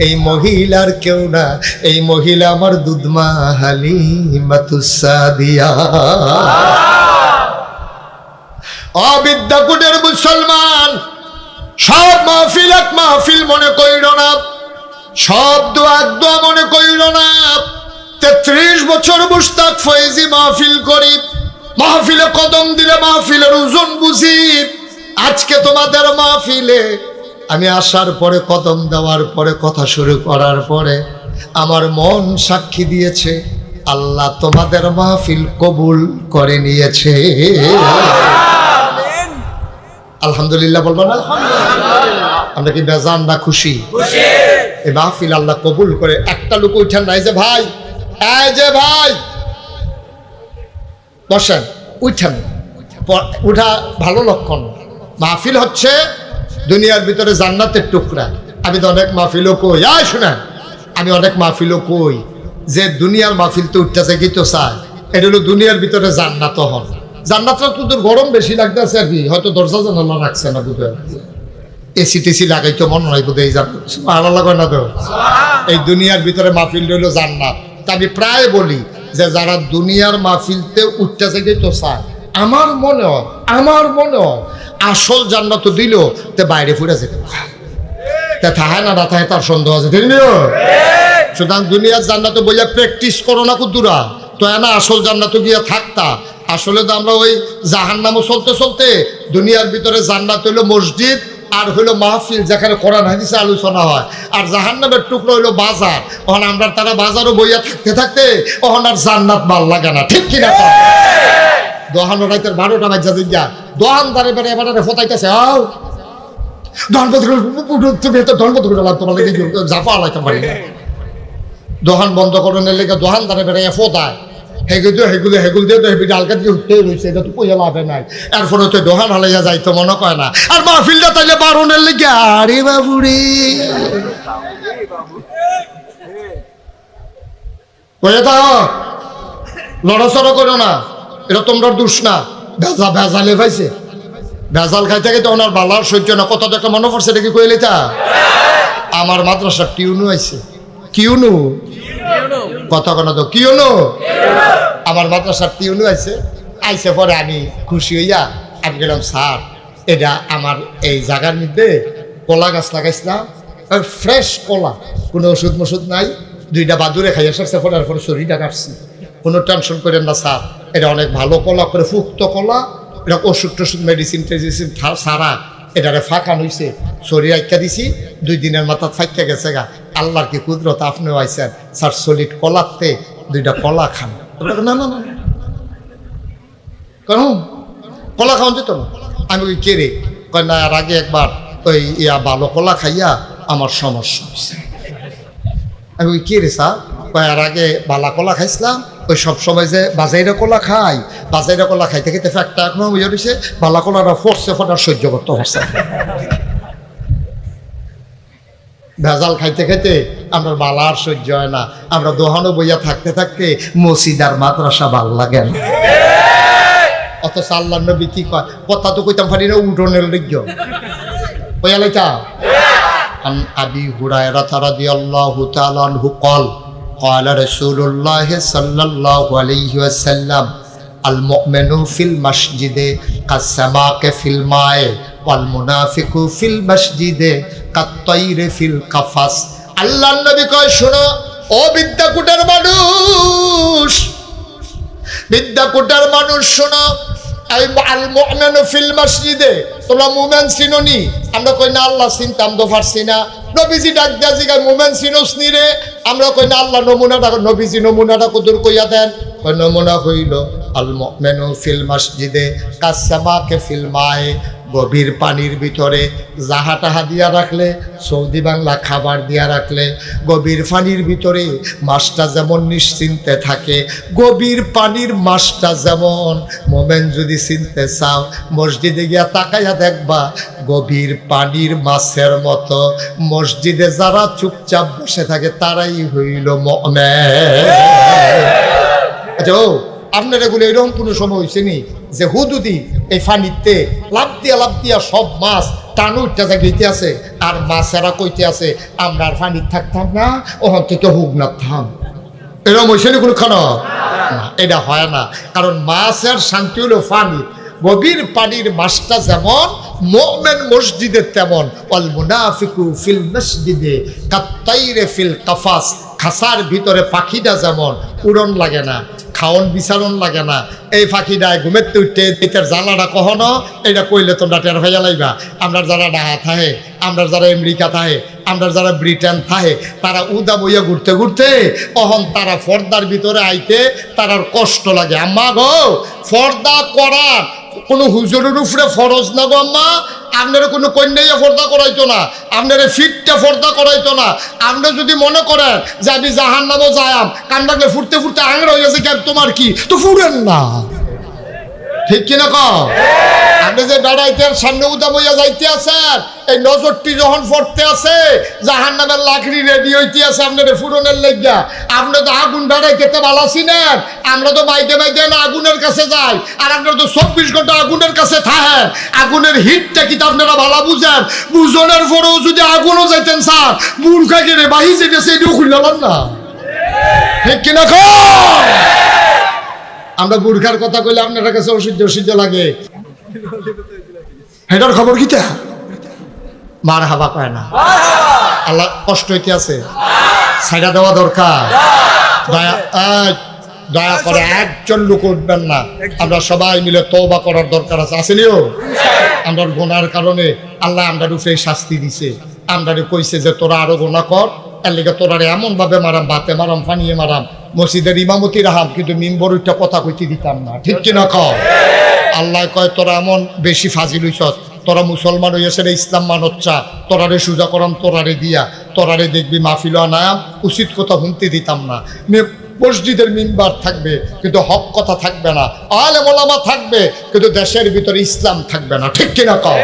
এই মহিলার কেউ না, এই মহিলা আমার দুধমা হালিমাতুস সাদিয়া। অবিদ্যাকুটের মুসলমান, সব মাহফিল এক মাহফিল মনে কইর না, সব দোয়া এক দোয়া মনে কইর না। 33 বছর মুশতাক ফয়েজি মাহফিল করি, মাহফিলে কদম দিলে মাহফিলের ওজন বুঝি। আজকে তোমাদের মাহফিলে আমি আসার পরে, কদম দেওয়ার পরে, কথা শুরু করার পরে আমার মন সাক্ষী দিয়েছে আল্লাহ তোমাদের মাহফিল কবুল করে নিয়েছে। আলহামদুলিল্লাহ বলবো না? আমরা কি বেজান না খুশি? এই মাহফিল আল্লাহ কবুল করে। একটা লোক উঠেন নাই যে ভাই, এই যে ভাই বসেন, উঠেন। উঠা ভালো লক্ষণ। মাহফিল হচ্ছে দুনিয়ার ভিতরে জান্নাতের টুকরা। আমি তো অনেক মাহফিলও কই, শুনেন, আমি অনেক মাহফিলও কই যে দুনিয়ার মাহফিল তো উঠতেছে কি তো চায়, এটা হলো দুনিয়ার ভিতরে জান্নাত হন। জান্নাতটা তো গরম বেশি লাগতেছে আর কি, হয়তো দরজা জানালা রাখছে না, বুঝে এসি টেসি লাগাইতো মনে হয় বোধ হয় ভালো লাগে না তো। এই দুনিয়ার ভিতরে মাহফিল হলো জান্নাত। তা আমি প্রায় বলি যে যারা দুনিয়ার মাহফিলতে উঠতেছে কি তো চায়, আমার মনে হয় আসল জান্নাত দিল তে বাইরে ফুরে যেতে তা থাহে না থাহে তার সন্দেহ আছে, ঠিক না? সুতরাং দুনিয়ার জান্নাতে বইয়া প্র্যাকটিস করো না কুতুরা, তো না আসল জান্নাতে গিয়া থাকতা। আসলে তো আমরা ওই জাহান্নামও চলতে চলতে দুনিয়ার ভিতরে জান্নাত হইলো মসজিদ আর হইলো মাহফিল, যেখানে কোরআন হাদিসে আলোচনা হয়। আর জাহান্নামের টুকরো হইলো বাজার। তখন আমরা তারা বাজারও বইয়া থাকতে থাকতে তখন আর জান্নাত ভাল লাগে না, ঠিক কিনা? দোহান রাইতের 12টা বাজা যা দোহান দাঁড়ে বেড়ে এবার ফোটাইতেছে, দোহান বন্ধ করানোর লেগে দোহান দাঁড়ে বেড়ে ফোটায়। হেগুল দিয়ে তো হেবি ডালকা দিয়ে উঠতে রয়েছে, এটা তো পয়সা লাভে নাই। এরপরে তো দোহান হালাইয়া যাইতো মনে কয় না। আর মাহফিলটা তাইলে বারণের লেগে আরে বাবুরে কয়ে থাক, লড়াচড়া করো না, এটা তোমরা দোষ না। ভেজালে পাইছে, ভেজাল খাইতে খাইতে ওনার বালার সহ্য না। কত দেখা মনে পড়ছে দেখি কইলে তা আমার মাদ্রাসার টিউনু আইছে। কিউনু কথা কোনো তো কিউনু আমার মাদ্রাসার টিউনু আইছে পরে আমি খুশি হইয়া আমি গেলাম, স্যার এটা আমার এই জায়গার মধ্যে কলা গাছ লাগাইছিলাম, ফ্রেশ কলা, কোনো ওষুধ মষুধ নাই, 2টা বাদুরে খাইয়া সারছে, পরে পরে শরীরটা কাটছি, কোনো টেনশন করেন না স্যার, এটা অনেক ভালো কলা, করে ফুক্ত কলা, এটা ওষুধ টষুধ মেডিসিন টেডিসিন সারা এটারে ফাঁকান হইছে, শরীর আইকা দিছি, 2 দিনের মাথা ফাইকা গেছে গা। আল্লাহর কি কুদরত, আপনিও আইছেন স্যার, সলিড কলাতে 2টা কলা খান। না না না কেন কলা খাওয়ান যেত না? আমি ওই কেড়ে কয় না, আর আগে একবার ওই ভালো কলা খাইয়া আমার সমস্যা হয়েছে। আমি ওই কেড়ে স্যার কয়, আর আগে বালা কলা খাইছিলাম, ওই সব সময় যে বাজাইরা কলা খাই, বাজাইরা কলা খাইতে খাইতে ফ্যাক্টটা এখনো ইয়ে রয়েছে, বালা কলাটা ফোরসে ফোটার সহ্য করতে পারছে। ভেজাল খাইতে খাইতে আমরা বালার সহ্য হয় না, আমরা দোহানো বইয়া থাকতে থাকতে মসজিদার মাদ্রাসা ভাল লাগে না। অথচ আল্লাহর নবী কি কয়, কথা তো কইতাম পারি না, উঠোনের লিজ্ঞ কইয়া লাইতা। আন আবি হুরায়রা রাদিয়াল্লাহু তাআলা আনহু قال قال رسول الله صلى الله عليه وسلم المؤمن في المسجد كالسماك في الماء والمنافق في المسجد كالطير في القفص। আল্লাহর নবী কয়, শোনো ও বিদ্যাকুটার মানুষ, বিদ্যাকুটার মানুষ শোনো, আল মুমিনু ফিল মসজিদে, তোমরা মুমিন চিনোনি? আমরা কই না আল্লাহ চিনতাম তো পারছি না। নবীজি ডাক দিয়া জিগায়, মুমিন চিনোস নি রে? আমরা কই না আল্লাহ নমুনাটা, নবীজি নমুনাটা কদুর কইয়া দেন। কই নমুনা হইল আল মুমিনু ফিল মসজিদে কাসসামাকে ফিল মায়ে, গভীর পানির ভিতরে জাহা টাহা দিয়া রাখলে, সৌদি বাংলা খাবার দিয়া রাখলে, গভীর পানির ভিতরে মাছটা যেমন নিশ্চিন্তে থাকে, গভীর পানির মাছটা যেমন, মোমেন যদি চিনতে চাও মসজিদে গিয়া তাকাইয়া দেখবা গভীর পানির মাছের মতো। মসজিদে যারা চুপচাপ বসে থাকে তারাই হইল মুমিন। আচ্ছা আপনার এগুলো এরকম কোনো সময় হয়েছে নি যে হুদুদি এই ফানিতে লাভ দিয়া সব মাছ টানু উঠতে জাগিতে আছে, আর মাছেরা কইতে আছে আমরা আর ফানিত থাকতাম না, ওখান থেকে হুক না থাম? এরকম হয়েছে নি কোনো খানা? এটা হয় না, কারণ মাছের শান্তি হলো ফানি। গভীর পানির মাছটা যেমন মুমিন মসজিদে তেমন, ওয়াল মুনাফিকু ফিল মসজিদে কাত্তাইরে ফিল কাফাস, খাসার ভিতরে পাখিটা যেমন উড়ন লাগে না, খাওন বিচারণ লাগে না, এই পাখিটায় ঘুমেতে উঠতে দিতের জ্বালাটা কখনো এটা কইলে তোমরা টের হইয়া লাইবা। আমরা যারা ডাহা থাহে, আমরা যারা আমেরিকা থাহে, আমরা যারা ব্রিটেন থাহে, তারা উদা বইয়া ঘুরতে ঘুরতে অহন তারা ফর্দার ভিতরে আইতে তারার কষ্ট লাগে। আম্মা গো, ফর্দা করার কোনো হুজুরের উপরে ফরজ না গো আম্মা, আপনারা কোনো কন্যাইয়া ফর্দা করাইতো না, আপনারা ফিটটা ফর্দা করাইতো না। আপনি যদি মনে করেন যে আমি জাহান নামও যায়াম, কান লাগলে ফুটতে ফুটতে আংরা হয়ে গেছে, কেন তোমার কি, তো ফুরেন না, ঠিক কিনা কও? আপনি যে বেড়াইতে সামনে উদা বইয়া যাইতে আছেন, এই নজরটি যখন পড়তে আছে জাহান নামের লাকড়ি রেডি হইতে আছে আপনার ফুরনের লেগা। আপনি তো আগুন বেড়াইতে ভালো ছিলেন, আমরা তো বাইতে বাইতে না আগুনের কাছে যাই, আর আপনারা তো 24 ঘন্টা আগুনের কাছে থাকেন। আগুনের হিটটা কি আপনারা ভালো বুঝেন? বুঝনের পরেও যদি আগুনও যাইতেন স্যার, বুড়খা গেলে বাহি যেতেছে এটিও খুললাম না, ঠিক কিনা কও? আমরা বুড়খার কথা কইলে আপনার কাছে অসহ্য লাগে, হেটার খবর কিটা? মার হাবা কয় না, আল্লাহ কষ্ট হইতে আছে, ছাইড়া দেওয়া দরকার। দয়া করে একজন লোক উঠবেন না, আমরা সবাই মিলে তওবা করার দরকার আছে। আসেনিও আমরা গুনার কারণে আল্লাহ আমরা রূপে শাস্তি দিছে, আমরা কইছে যে তোরা আরো গুনাহ কর, এর লেগে তোরারে এমন ভাবে মারাম, বাতে মারাম, ফানিয়ে মারাম, মসজিদের ইমামতি রাহাম, কিন্তু মিম্বর ওইটা কথা কইতে দিতাম না, ঠিক কিনা কও? আল্লাহ কয় তোরা এমন বেশি ফাজিল হইছ, তোরা মুসলমান হইয়াছে রে, ইসলাম মানচ্ছা, তোরারে সুজা করাম তোরারে দিয়া, তোরারে দেখবি মাহফিল আনায়াম, উচিত কথা শুনতে দিতাম না। মসজিদের মিম্বার থাকবে কিন্তু হক কথা থাকবে না, আলেম ওলামা থাকবে কিন্তু দেশের ভিতরে ইসলাম থাকবে না। ঠিক কিনা কও?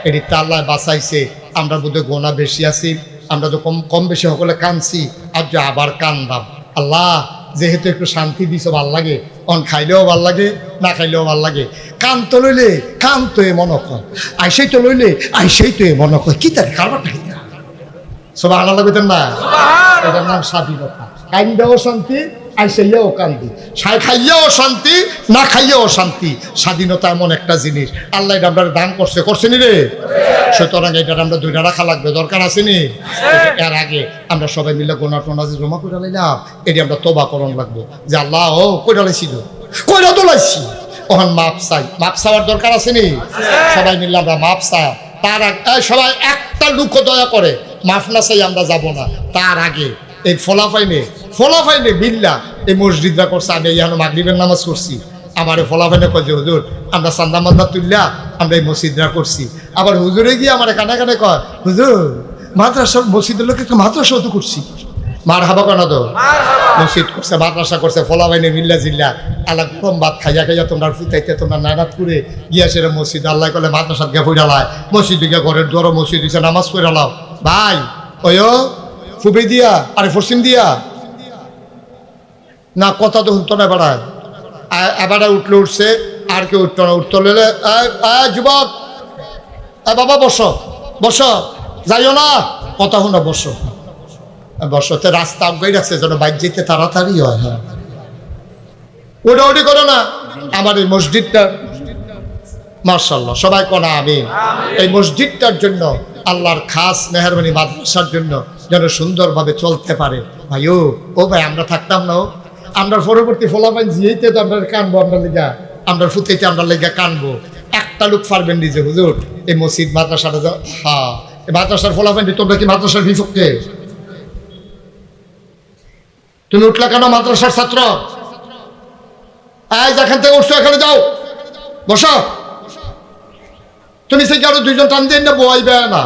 এটি তা আল্লাহ বাঁচাইছে। আমরা বোধহয় গোনা বেশি আছি, আমরা তো কম বেশি সকলে কানছি, আর যে আবার কান্দাম। আল্লাহ যেহেতু একটু শান্তি দিছ, ভাল লাগে, অন খাইলেও ভাল লাগে, না খাইলেও ভাল লাগে। কান তো লইলে কান তো এ মনে কর, আইসেই তো লইলে আইসেই তো এ মনে কর। কি তার কারবার নাই না সব আনা লাগবেন না, এটার নাম স্বাধীনতা। কান্দাও শান্তি, আইসাইয়াও কান্দি, খাইয়াও শান্তি, না খাইয়াও শান্তি। স্বাধীনতা এমন একটা জিনিস, আল্লাহ এটা আমরা দান করছে নি রে। সুতরাং এটা আমরা দুইটা রাখা লাগবে, দরকার আছে নি? এর আগে আমরা সবাই মিলে গোনা টোনা যে জমা করে লাইলাম, এটি আমরা তোবা করণ লাগবো যে আল্লাহ ও কইরা লাইছিল, কইরা তো লাইছি, ওখান মাপ চাই। মাপ চাওয়ার দরকার আছে নি? সবাই মিলে আমরা মাপ চাই। তার আগে সবাই একটা লুকো দয়া করে মাফ না চাই আমরা যাব না। তার আগে এই ফলাফাইনে বিল্লা এই মসজিদরা করছে। আমি এখন মাগরিবের নামাজ করছি, আমার ফলাফাইনে কয় যে হুজুর আমরা চান্দা মান্দা তুললা আমরা এই মসজিদরা করছি। আবার হুজুরে গিয়ে আমার কানে কানে কয় হুজুর মাদ্রাসা মসজিদের লোক একটা মাদ্রাসাও তো করছি। মার হাবা কেন তো মসজিদ করছে, মাদ্রাসা করছে, ফলাফাইনে মিল্লা জিল্লা আল্লাহ গরম ভাত খাইয়া খাইয়া তোমরা ফুটাইতে তোমরা নানাত করে গিয়া সেটা মসজিদ আল্লাহ কলে মাদ্রাসাত গিয়া ফুটালায়, মসজিদ গিয়া ঘরের দর মসজিদ দিছে নামাজ করে লাও। ভাই ওই ফুবে দিয়া আরে পশ্চিম দিয়া না, কথা তো শুনতো না। এবার এবারে উঠলে উঠছে, আর কেউ উঠতো না। উঠতে হলে যুবক বাবা বসো বসো, যাইও না, কথা শুনো, বসো বসো। তো রাস্তা আগাই রাখছে যেন বাইক যেতে তাড়াতাড়ি হয়। হ্যাঁ ওটা ওটি করো না। আমার এই মসজিদটা মাশাআল্লাহ সবাই কোনা আমিন। এই মসজিদটার জন্য আল্লাহর খাস মেহরবানি, মাদ্রাসার জন্য যেন সুন্দরভাবে চলতে পারে। ভাই ও ভাই আমরা থাকতাম না, আমরা পরবর্তী ফলাফল জিয়েতে তো আমরা কানবো, আমরা লেগা আমরা ফুতেতে আমরা লেগা কানবো। একটা লোক পারবেন নিজে হুজুর এই মসজিদ মাদ্রাসাটা, হ্যাঁ এই মাদ্রাসার ফলাফল। তোমরা কি মাদ্রাসার বিপক্ষে? তুমি উঠলা কেন মাদ্রাসার ছাত্র? যেখান থেকে উঠছো এখানে যাও, বসো। তুমি সে আরো দুইজন টান দিয়ে না বইবে না,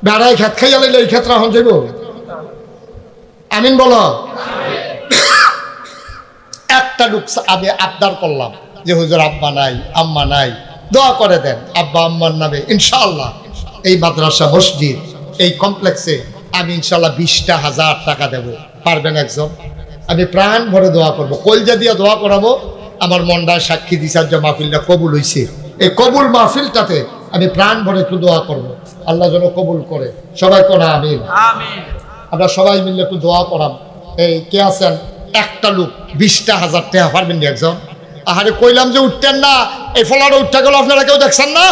বেড়াই খেত খাইয়া লাইলে এই ক্ষেত্রে এখন যাইব। আমিন বলো। একটা লোক আমি আবদার করলাম যে হুজুর আব্বা নাই আম্মা নাই, দোয়া করে দেন আব্বা আম্মার নামে। ইনশাআল্লাহ এই মাদ্রাসা মসজিদ এই কমপ্লেক্সে আমি ইনশাআল্লাহ 20,000 টাকা দেব। পারবেন একজন? আমি প্রাণ ভরে দোয়া করবো, কলজা দিয়া দোয়া করাবো। আমার মনটায় সাক্ষী দিছে যে মাহফিলটা কবুল হয়েছে। এই কবুল মাহফিলটাতে আমি প্রাণ ভরে একটু দোয়া করবো, আল্লাহ যেন কবুল করে। সবাই কোনা আমিন। আমরা সবাই মিলে একটু দোয়া করাম। এই কে আছেন? একটা লোক 20,000 টাকা পারবেন একজন? আহারে কইলাম যে উঠতেন না, এই ফলাটা উঠতে গেল, আপনারা কেউ দেখছেন না?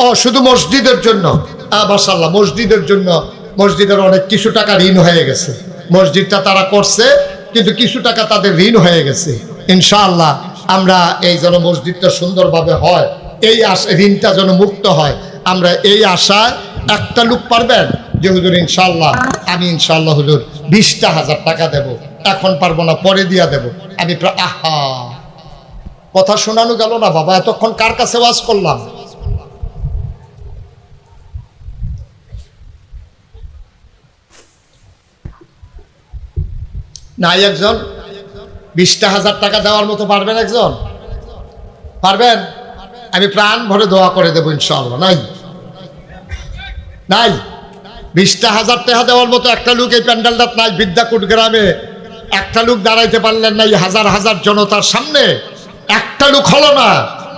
ও শুধু মসজিদের জন্য? মাশাআল্লাহ মসজিদের জন্য। মসজিদের অনেক কিছু টাকা ঋণ হয়ে গেছে, মসজিদটা তারা করছে কিন্তু কিছু টাকা তাদের ঋণ হয়ে গেছে। ইনশাআল্লাহ আমরা এই যেন মসজিদটা সুন্দরভাবে হয়, এই ঋণটা যেন মুক্ত হয়, আমরা এই আশায়। একটা লোক পারবেন যে হুজুর ইনশাআল্লাহ আমি ইনশাআল্লাহ হুজুর 20,000 টাকা দেব, এখন পারবো না পরে দিয়া দেব আমি। আহা কথা শোনানো গেল না বাবা, এতক্ষণ কার কাছে ওয়াজ করলাম? নাই একজন? 20,000 টাকা দেওয়ার মতো পারবেন একজন? পারবেন? আমি প্রাণ ভরে দোয়া করে দেবো ইনশাআল্লাহ। নাই নাই 20,000 টাকা দেওয়ার মতো একটা লোক এই প্যান্ডেলটা নাই। বিদ্যাকুট গ্রামে একটা লোক দাঁড়াইতে পারলেন না, এই হাজার হাজার জনতার সামনে একটা লোক হলো না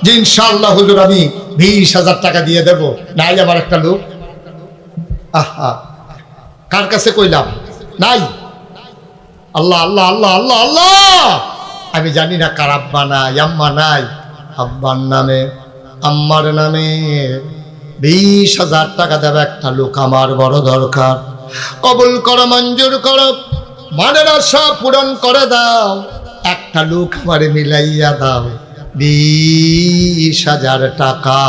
যে ইনশাআল্লাহ হুজুর আমি 20,000 টাকা দিয়ে দেব। নাই আমার একটা লোক। আহা কার কাছে কইলাম? নাই। আল্লাহ আল্লাহ আল্লাহ আল্লাহ আল্লাহ। আমি জানি না কার আব্বা নাই আম্মা নাই, আব্বার নামে আম্মার নামে 20,000 টাকা দেবে একটা লোক আমার বড় দরকার। কবুল করো, মঞ্জুর করো, মনের আশা পূরণ করে দাও। একটা লোক আমারে মিলাইয়া দাও 20,000 টাকা।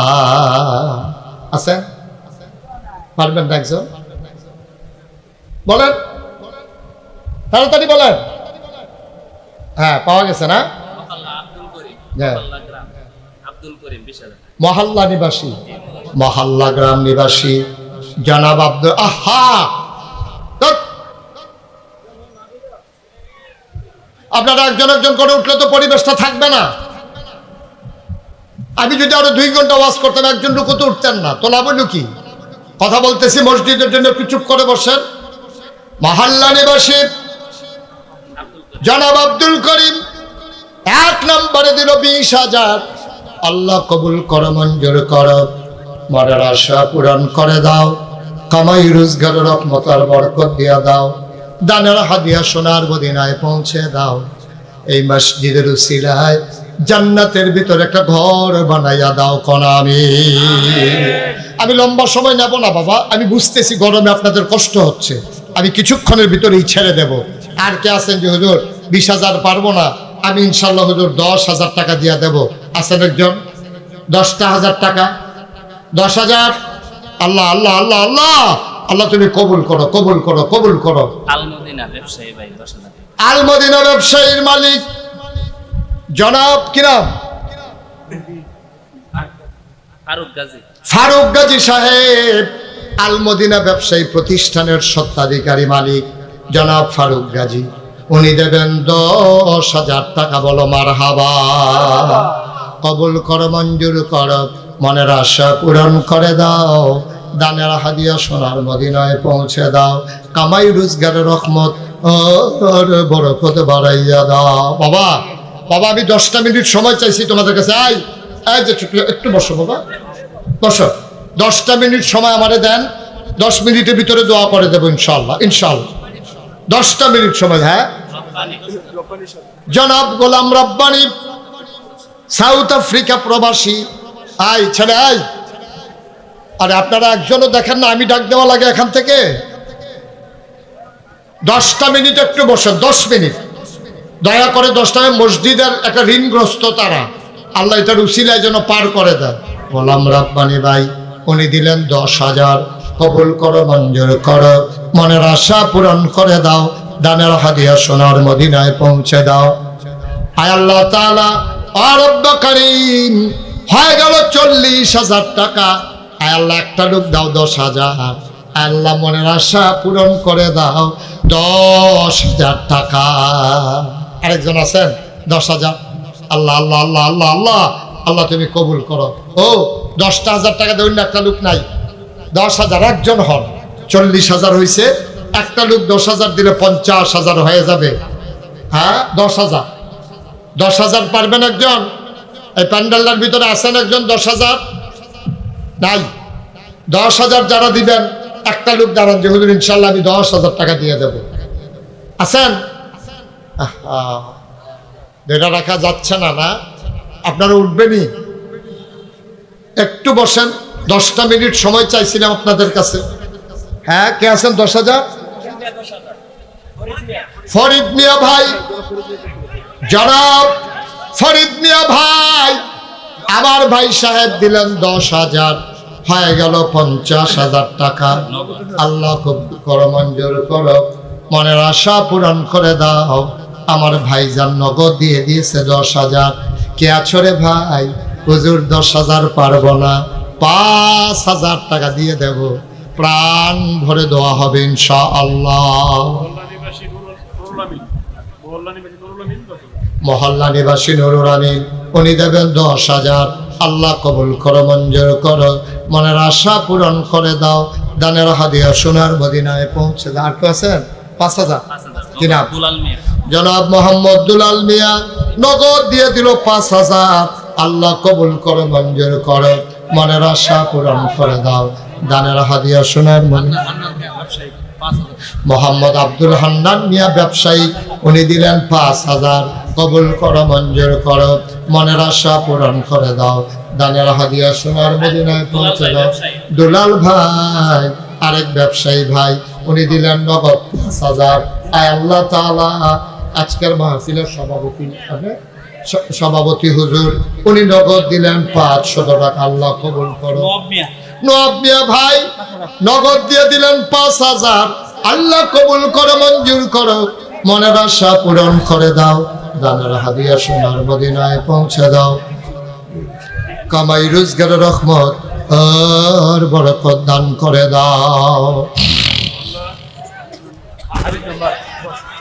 আছে? পারবেন না একজন? বলেন তাড়াতাড়ি বলেন। হ্যাঁ পাওয়া গেছে না? মহল্লা নিবাসী, মহল্লা গ্রাম নিবাসী জনাব আব্দুল। আহা আপনারা একজন একজন করে উঠলে তো পরিবেশটা থাকবে না। আমি যদি আরো 2 ঘন্টা ওয়াজ করতাম, একজন লোক তো উঠতেন না, তো লাভ হলো কি? কথা বলতেছি মসজিদের জন্য, একটু চুপ করে বসেন। মহল্লা নিবাসী জনাব আব্দুল করিম 1 নম্বরে দিল 20,000। আল্লাহ কবুল করো, মঞ্জুর করো, মনের আশা পূরণ করে দাও, কামাই রোজগারের রহমত আর বরকত দিয়া দাও, দানের হাদিয়া সোনার মদিনায় পৌঁছে দাও। এই মসজিদের উসিলায় জান্নাতের ভিতর একটা ঘর বানাইয়া দাও কোন আমি লম্বা সময় নেব না বাবা, আমি বুঝতেছি গরমে আপনাদের কষ্ট হচ্ছে, আমি কিছুক্ষণের ভিতরেই ছেড়ে দেব। আর কে আছেন যে হুজুর 20,000 পারবো না, আমি ইনশাল্লাহ হুজুর 10,000 টাকা দিয়ে দেব? আছেন একজন? 10,000 টাকা, 10,000। আল্লাহ আল্লাহ আল্লাহ আল্লাহ আল্লাহ, তুমি কবুল করো, কবুল করো, কবুল করো। আলমদিনা ব্যবসায়ী ভাই 10,000। আলমদিনা ব্যবসায়ীর মালিক জনাব কি নাম? ফারুক গাজী। ফারুক গাজী সাহেব আলমদিনা ব্যবসায়ী প্রতিষ্ঠানের স্বত্বাধিকারী মালিক জনাব ফারুক গাজী। উনি দেবেন 10,000 টাকা। বলো মারহাবা। কবুল করো, মঞ্জুর করো, মনের আশা পূরণ করে দাও, দানের হাদিয়া সোনার মদিনায় পৌঁছে দাও, কামাই রোজগারের রহমত আর বরকত বাড়াইয়া দাও। বাবা বাবা, আমি 10টা মিনিট সময় চাইছি তোমাদের কাছে। এই যে একটু বসো বাবা, বসো। 10টা মিনিট সময় আমারে দেন, 10 মিনিটের ভিতরে দোয়া করে দেবো ইনশাল্লাহ, ইনশাল্লাহ। 10টা মিনিট সময়। হ্যাঁ, জনাব গোলাম রব্বানী সাউথ আফ্রিকা প্রবাসী। আয় ছেলে আয়। আরে আপনারা একজনও দেখেন না, আমি ডাক দেওয়া লাগে এখান থেকে? 10টা মিনিট একটু বসেন, 10 মিনিট দয়া করে। 10টা মসজিদের একটা ঋণগ্রস্ত তারা, আল্লাহ এটার উসিলায় যেন পার করে দেয়। গোলাম রব্বানী ভাই উনি দিলেন 10,000। কবুল করো, মঞ্জুর করো, মনের আশা পূরণ করে দাও, দানের হাদিয়া সোনার মদিনায় পৌঁছে দাও। আয় আল্লাহ তাআলা রব্ব করিম, হয়ে গেল 40,000 টাকা। আয় আল্লাহ একটা লোক দাও 10,000। আল্লাহ মনের আশা পূরণ করে দাও 10,000 টাকা। আরেকজন আছেন 10,000। আল্লাহ আল্লাহ আল্লাহ আল্লাহ আল্লাহ আল্লাহ, তুমি কবুল করো। ও 10,000 টাকা দেবেন, একটা লোক নাই। 10,000 একজন হন, 40,000 হয়েছে। একটা লোক 10,000 দিলে 50,000 হয়ে যাবে। হ্যাঁ, 10,000। 10,000 পারবেন একজন? এই প্যান্ডেলটার ভিতরে আছেন একজন 10,000? নাই। 10,000 যারা দিবেন, একটা লোক দাঁড়ান যে হুজুর ইনশাল্লাহ আমি 10,000 টাকা দিয়ে দেব। আছেন? এটা রাখা যাচ্ছে না, না? আপনারা উঠবেনই, একটু বসেন। 10টা মিনিট সময় চাইছিলাম আপনাদের কাছে। হ্যাঁ, কে আছেন 10,000? ফরিদ মিয়া ভাই, জনাব ফরিদ মিয়া ভাই, আমার ভাই সাহেব দিলেন 10,000। হয়ে গেল 50,000 টাকা। আল্লাহ কবুল করো, মঞ্জুর করো, মনের আশা পূরণ করে দাও। আমার ভাইজান নগদ দিয়ে দিয়েছে 10,000। কে আছো রে ভাই? হুজুর 10,000 পারবো না, 5,000 টাকা দিয়ে দেব, প্রাণ ভরে দোয়া হবে ইনশাআল্লাহ। মহল্লা নিবাসী নুরুল আমিন উনি দেবেন 10,000। আল্লাহ কবুল করো, মঞ্জুর করো, মনের আশা পূরণ করে দাও, দানের হাদিয়া সোনার মদিনায় পৌঁছে দাও। আর কেউ আছেন? 5,000। কি নাম? জনাব মোহাম্মদ দুলাল মিয়া নগদ দিয়ে দিল 5,000। আল্লাহ কবুল করো, মঞ্জুর করো, মনের আশা পূরণ করে দাও, দানের হাদিয়া সোনার মদিনায়। মোহাম্মদ আব্দুল হান্নান মিয়া ব্যবসায়ী উনি দিলেন 5,000। কবুল করো, মঞ্জুর করো, মনের আশা পূরণ করে দাও, দানের হাদিয়া সোনার মদিনায় পৌঁছে দাও। দুলাল ভাই আরেক ব্যবসায়ী ভাই উনি দিলেন নগদ 5,000। আয় আল্লাহ তাআলা আজকের মাহফিলের সভাপতি হুজুর উনি নগদ দিলেন 500 টাকা। আল্লাহ কবুল করো। নওয়াব মিয়া ভাই নগদ দিয়ে দিলেন 5,000। আল্লাহ কবুল করো, মঞ্জুর করো, মনের আশা পূরণ করে দাও, দানের হাদিয়া সোনার মদিনায় পৌঁছে দাও, কামাই রোজগারের রহমত আর বরকত দান করে দাও।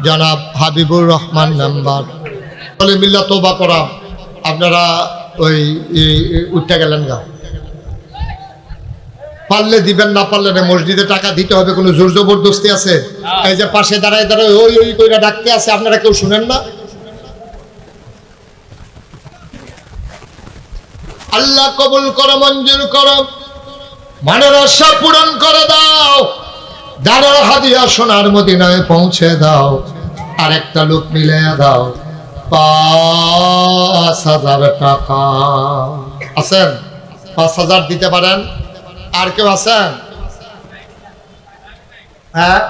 জনাব হাবিবুর রহমান নাম্বার বলে মিল্লা তোবা করা আপনারা ওই উঠতে গেলেন গা পারলে দিবেন না পারলে না মসজিদে টাকা দিতে হবে কোনো জোর জবরদস্তি আছে এই যে পাশে দাঁড়ায় দাঁড়ায় ওই ওই কইরা ডাকতে আছে আপনারা কেউ শুনেন না আল্লাহ কবুল করো মঞ্জুর করো মনের আশা পূরণ করে দাও দাঁড়ার হাদিয়া সোনার মদিনায় পৌঁছে দাও আর একটা লোক মিলে দাও 5,000 টাকা আছেন 5,000 দিতে পারেন আর কেউ আছেন হ্যাঁ